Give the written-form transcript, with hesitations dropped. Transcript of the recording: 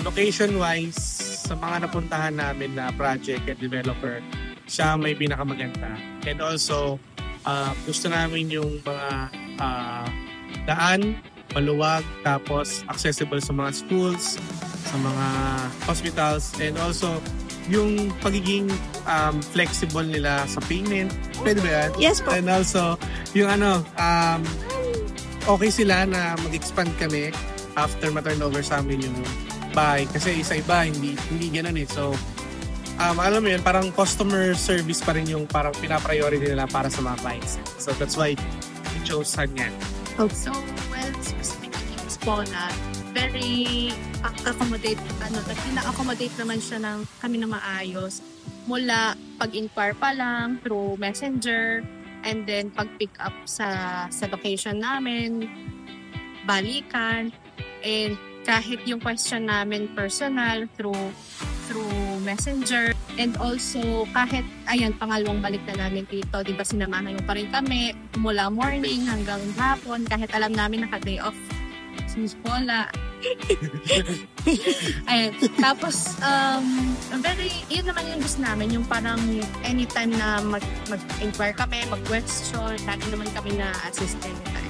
Location-wise, sa mga napuntahan namin na project and developer, siya may pinakamaganda. And also, gusto namin yung mga daan, maluwag, tapos accessible sa mga schools, sa mga hospitals, and also yung pagiging flexible nila sa payment. Pwede ba yan? Yes po. And also, yung okay sila na mag-expand kami after ma-turnover sa amin yung bahay. Kasi sa iba, hindi ganun eh. So, alam mo yun, parang customer service pa rin yung parang pinapriority nila para sa mga clients. So, that's why we chose Hanyan. So, well, specifically po na very na-accommodate naman siya ng kami na maayos. Mula pag-inquire pa lang through messenger, and then pag-pick up sa location namin, balikan, and kahit yung question namin personal through messenger, and also kahit pangalawang balik na namin dito, di ba sinamahan mo pa rin kami mula morning hanggang hapon, kahit alam namin naka-day off since Paula. Tapos yun naman yung gusto namin, yung parang anytime na mag-inquire kami, mag-question, lagi naman kami na assist anytime.